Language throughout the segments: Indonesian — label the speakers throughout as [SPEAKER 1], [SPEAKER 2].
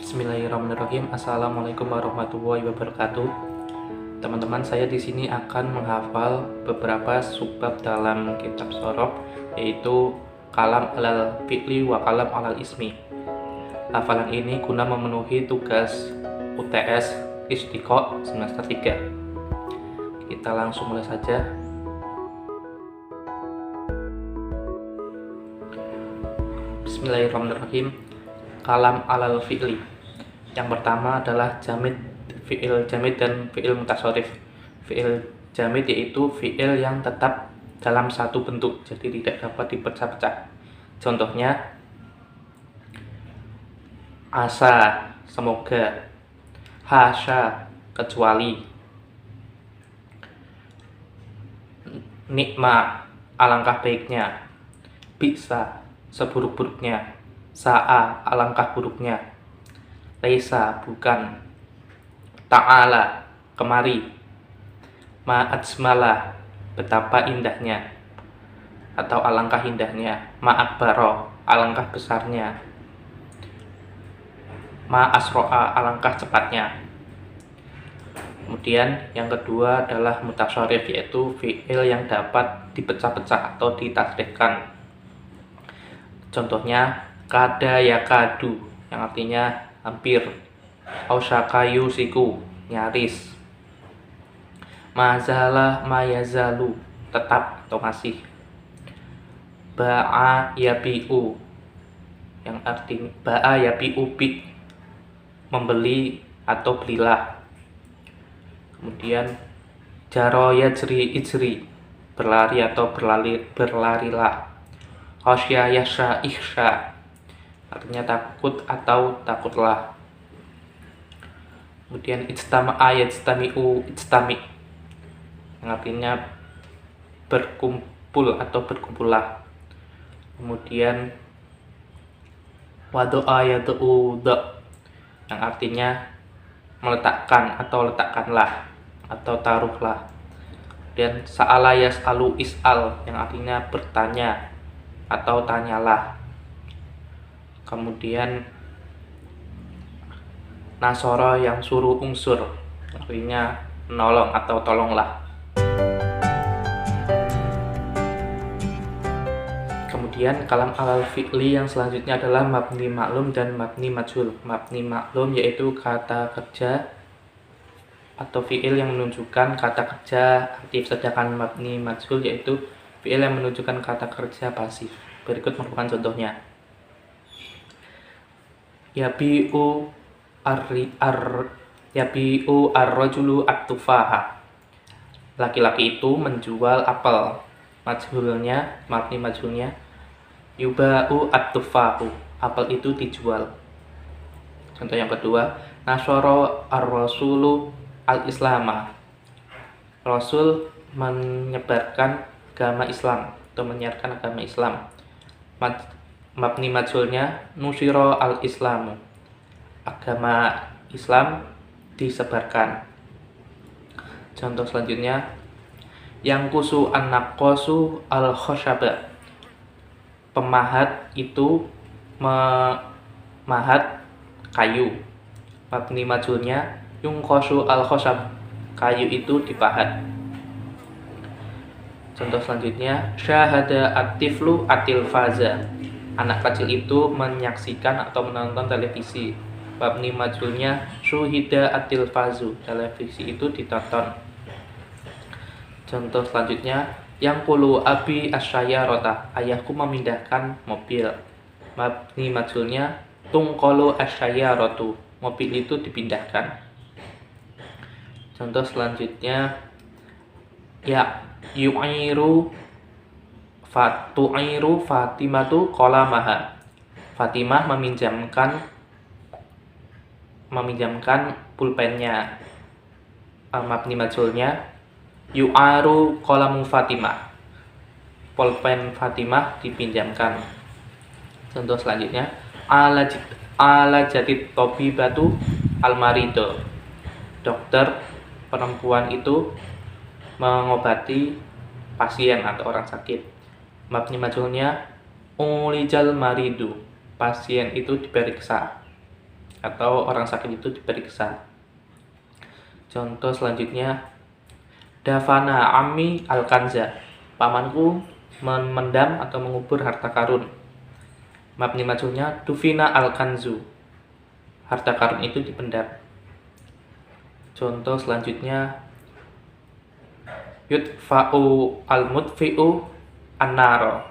[SPEAKER 1] Bismillahirrahmanirrahim. Assalamualaikum warahmatullahi wabarakatuh. Teman-teman, saya di sini akan menghafal beberapa subbab dalam kitab Shoroh, yaitu kalam alal fi'li wa kalam alal ismi. Hafalan ini guna memenuhi tugas UTS Istiqo semester 3. Kita langsung mulai saja. Bismillahirrahmanirrahim. Kalam alal fi'li. Yang pertama adalah jamid, fi'il jamid dan fi'il mutasharrif. Fi'il jamid yaitu fi'il yang tetap dalam satu bentuk, jadi tidak dapat dipecah-pecah. Contohnya asa, semoga; hasya, kecuali; nikma, alangkah baiknya; bisa, seburuk-buruknya; sa'a, alangkah buruknya; laisa, bukan; ta'ala, kemari; ma'ajmala, betapa indahnya atau alangkah indahnya; ma'akbaro, alangkah besarnya; ma'asro'a, alangkah cepatnya. Kemudian yang kedua adalah mutasharrif, yaitu fi'il yang dapat dipecah-pecah atau ditasrifkan. Contohnya kada yakadu, yang artinya hampir; ausyaka yusiku, nyaris; mazala mayazalu, tetap atau masih; ba'a yabi'u, yang artinya ba'a yabi'u bi, membeli atau belilah. Kemudian jaro yajri ijri, berlari atau berlarilah; khasya yasha ikhsha, artinya takut atau takutlah. Kemudian ijtama'a yajtami'u ijtami', yang artinya berkumpul atau berkumpullah. Kemudian wadu'a yadu'u da', yang artinya meletakkan atau letakkanlah atau taruhlah. Dan sa'ala yas'alu is'al, yang artinya bertanya atau tanyalah. Kemudian nasoro yang suruh unsur, artinya menolong atau tolonglah. Kemudian kalam alal fi'li yang selanjutnya adalah mabni maklum dan mabni majhul. Mabni maklum yaitu kata kerja atau fi'il yang menunjukkan kata kerja aktif, sedangkan mabni majhul yaitu fi'il yang menunjukkan kata kerja pasif. Berikut merupakan contohnya. Yabi'u ar-rajulu at-tufaha, laki-laki itu menjual apel. Majhulnya, mabni majhulnya yuba'u at-tufahu, apel itu dijual. Contoh yang kedua, nasyara ar-rasulu al-islama, Rasul menyebarkan agama Islam atau menyiarkan agama Islam. Mabni majhulnya nusyira al-islamu, agama Islam disebarkan. Contoh selanjutnya, yang kusu an-naqqasu al-khosyaba, pemahat itu memahat kayu. Mabni majhulnya yungqasu al-khosyab, kayu itu dipahat. Contoh selanjutnya, syahada at-tiflu at-tilfaza, anak kecil itu menyaksikan atau menonton televisi. Mabni majhulnya syuhida at-tilfazu, televisi itu ditonton. Contoh selanjutnya, yang qulu abi asyayarota, ayahku memindahkan mobil. Mabni majhulnya tungqalu asyayarotu, mobil itu dipindahkan. Contoh selanjutnya, ya yu'iru fatu'iru Fatimatu qalamaha, Fatimah meminjamkan pulpennya. Mabni majhulnya yu'aru qalamu Fatimah, pulpen Fatimah dipinjamkan. Contoh selanjutnya, ala jadid tobibatu almarido, dokter perempuan itu mengobati pasien atau orang sakit. Mabni majhulnya ulijal maridu, pasien itu diperiksa atau orang sakit itu diperiksa. Contoh selanjutnya, dafana ammi al-kanza, pamanku memendam atau mengubur harta karun. Mabni majhulnya dufina al-kanzu, harta karun itu dipendam. Contoh selanjutnya, yudfa'u al-mudfi'u an-naro,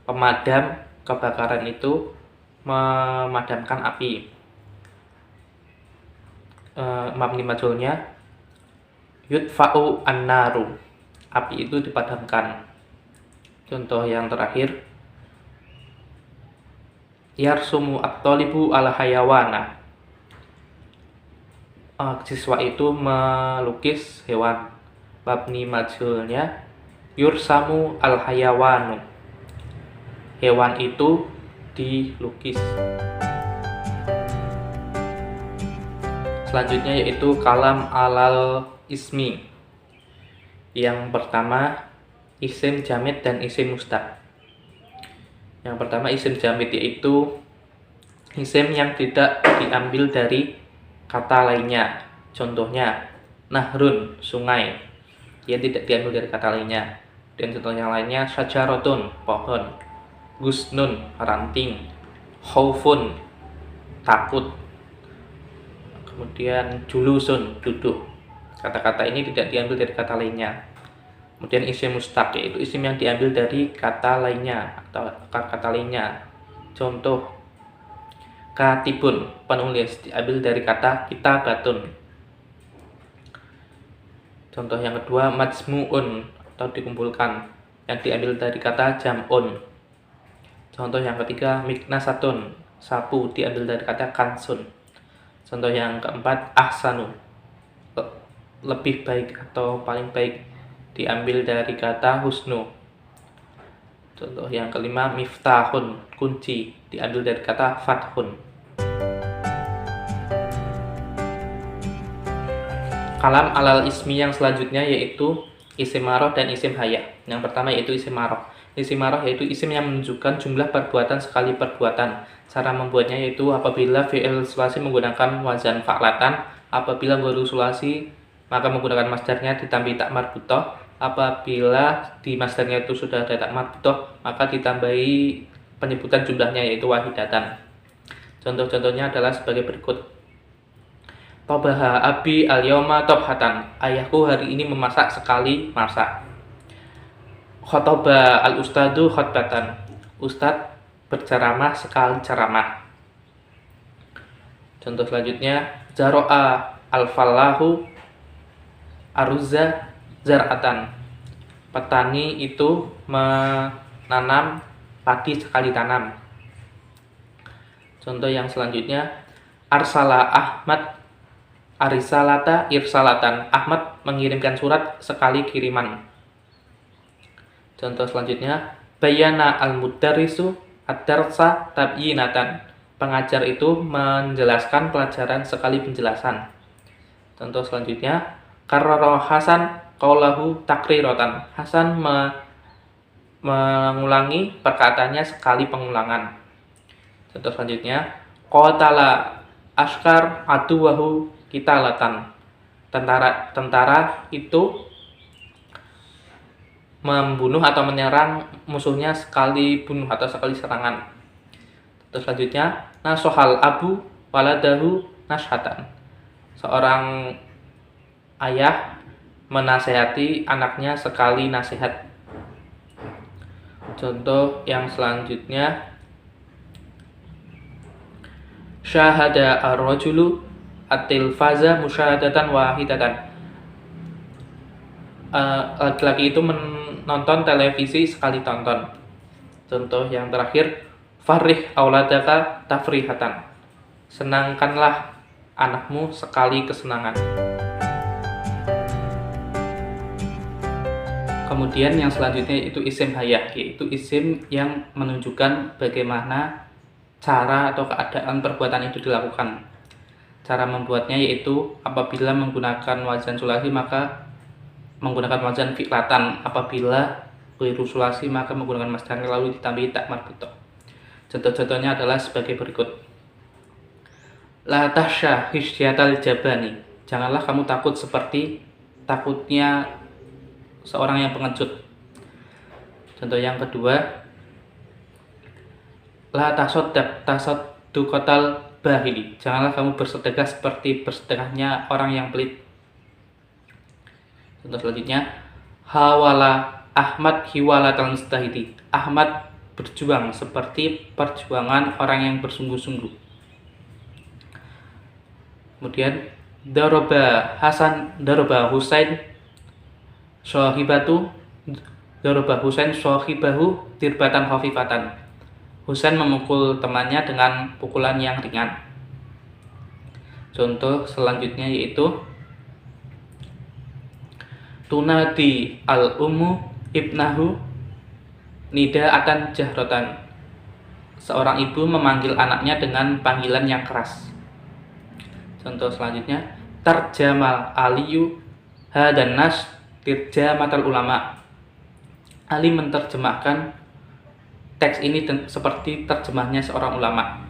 [SPEAKER 1] pemadam kebakaran itu memadamkan api. Mabni majhulnya yudfa'u an-naru, api itu dipadamkan. Contoh yang terakhir, yarsumu at-talibu al-hayawana, siswa itu melukis hewan. Mabni majhulnya yursamu al-hayawanu, hewan itu dilukis. Selanjutnya yaitu kalam alal ismi. Yang pertama isim jamid dan isim mustaq. Yang pertama isim jamid yaitu isim yang tidak diambil dari kata lainnya. Contohnya nahrun, sungai, dia tidak diambil dari kata lainnya. Dan contoh yang lainnya syajaratun, pohon, gusnun, ranting, khaufun, takut, kemudian julusun, duduk. Kata-kata ini tidak diambil dari kata lainnya. Kemudian isim mustaq yaitu isim yang diambil dari kata lainnya atau kata lainnya. Contoh katibun, penulis, diambil dari kata kitabatun. Contoh yang kedua majmu'un atau dikumpulkan, yang diambil dari kata jam'un. Contoh yang ketiga miknasatun, sapu, diambil dari kata kansun. Contoh yang keempat ahsanu, lebih baik atau paling baik, diambil dari kata husnu. Contoh yang kelima miftahun, kunci, diambil dari kata fathun. Kalam alal ismi yang selanjutnya yaitu isim maroh dan isim hayah. Yang pertama yaitu isim maroh. Isim maroh yaitu isim yang menunjukkan jumlah perbuatan sekali perbuatan. Cara membuatnya yaitu apabila fi'il sulasi menggunakan wazan fa'latan, apabila baru sulasi maka menggunakan masdarnya ditambah tak marbutoh. Apabila di masdarnya itu sudah ada tak marbutoh, maka ditambahi penyebutan jumlahnya yaitu wahidatan. Contoh-contohnya adalah sebagai berikut. Tobaha abi al-yawma tobhatan, ayahku hari ini memasak sekali masak. Khotoba al-ustadu khotbatan, ustadz berceramah sekali ceramah. Contoh selanjutnya, zaro'a al-fallahu aruzza zar'atan, petani itu menanam padi sekali tanam. Contoh yang selanjutnya, arsala Ahmad arisalata irsalatan, Ahmad mengirimkan surat sekali kiriman. Contoh selanjutnya, bayana al-mudarrisu ad-darsa tabyinatan, pengajar itu menjelaskan pelajaran sekali penjelasan. Contoh selanjutnya, karrara Hasan qaulahu takriratan, Hasan mengulangi perkataannya sekali pengulangan. Contoh selanjutnya, qatala askar aduwahu kitalatan, tentara itu membunuh atau menyerang musuhnya sekali bunuh atau sekali serangan. Terus selanjutnya, nasohal abu waladahu nashatan, seorang ayah menasehati anaknya sekali nasihat. Contoh yang selanjutnya, syahada ar-rajulu at-tilfaza musyahadatan wahidatan, laki-laki itu menonton televisi sekali tonton. Contoh yang terakhir, farih auladaka tafrihatan, senangkanlah anakmu sekali kesenangan. Kemudian yang selanjutnya itu isim hayah, yaitu isim yang menunjukkan bagaimana cara atau keadaan perbuatan itu dilakukan. Cara membuatnya yaitu apabila menggunakan wazan sulasi maka menggunakan wazan fi'latan, apabila ghairu sulasi maka menggunakan masdar lalu ditambahi tak marbutoh. Contoh-contohnya adalah sebagai berikut. La tasya hisyatal jabani. Janganlah kamu takut seperti takutnya seorang yang pengecut. Contoh yang kedua, la tasadduqatal bahili. Janganlah kamu bersedekah seperti bersedekahnya orang yang pelit. Contoh selanjutnya, hawala Ahmad hiwalatal mustahidi. Ahmad berjuang seperti perjuangan orang yang bersungguh-sungguh. Kemudian daroba Husain sahibahu tirbatan khafifatan. Husain memukul temannya dengan pukulan yang ringan. Contoh selanjutnya yaitu tunadi al-ummu ibnahu nida'atan jahrotan. Seorang ibu memanggil anaknya dengan panggilan yang keras. Contoh selanjutnya, tarjamal aliyu hadan nas tirjamatal ulama. Ali menerjemahkan teks ini seperti terjemahnya seorang ulama.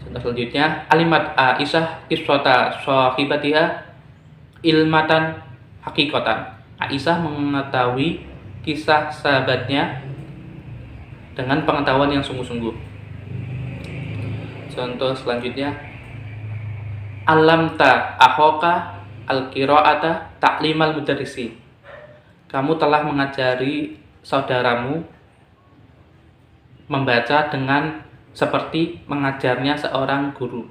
[SPEAKER 1] Contoh selanjutnya, alimat Aisyah kiswata sahibatiha ilmatan hakikatan. Aisyah mengetahui kisah sahabatnya dengan pengetahuan yang sungguh-sungguh. Contoh selanjutnya, alamta akhoka al-qira'ata ta'limal mudarrisi. Kamu telah mengajari saudaramu membaca dengan seperti mengajarnya seorang guru.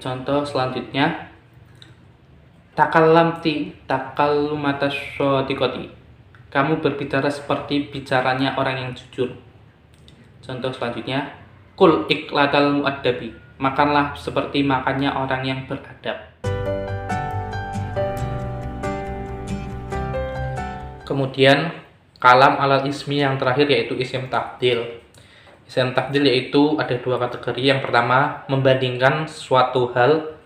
[SPEAKER 1] Contoh selanjutnya, takallamti takallumata shadiqati. Kamu berbicara seperti bicaranya orang yang jujur. Contoh selanjutnya, kul iklatal muaddabi. Makanlah seperti makannya orang yang beradab. Kemudian kalam alal ismi yang terakhir yaitu isim tafdil. Isim tafdil yaitu ada dua kategori. Yang pertama, membandingkan suatu hal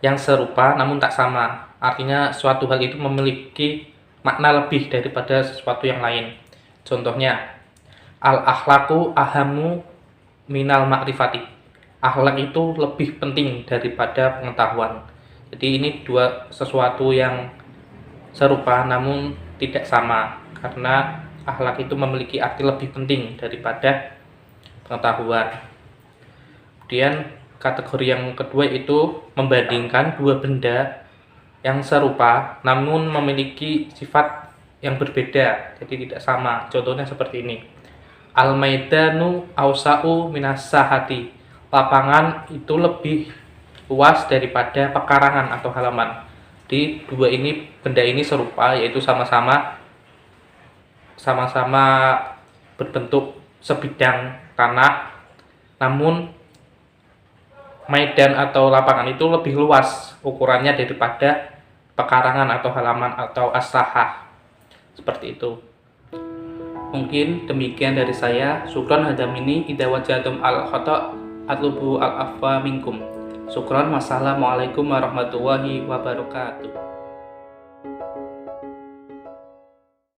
[SPEAKER 1] yang serupa namun tak sama. Artinya suatu hal itu memiliki makna lebih daripada sesuatu yang lain. Contohnya, al-akhlaqu ahamu minal ma'rifati. Akhlak itu lebih penting daripada pengetahuan. Jadi ini dua sesuatu yang serupa namun tidak sama, karena akhlak itu memiliki arti lebih penting daripada pengetahuan. Kemudian kategori yang kedua itu membandingkan dua benda yang serupa namun memiliki sifat yang berbeda, jadi tidak sama. Contohnya seperti ini, al-maidanu awsa'u minas sahati. Lapangan itu lebih luas daripada pekarangan atau halaman. Di dua ini benda ini serupa, yaitu sama-sama berbentuk sebidang tanah, namun medan atau lapangan itu lebih luas ukurannya daripada pekarangan atau halaman atau as-sahah. Seperti itu. Mungkin demikian dari saya. Syukran hadamini idza wajatum al-khata' atlubu al-afwa minkum. Syukran. Wassalamualaikum warahmatullahi wabarakatuh.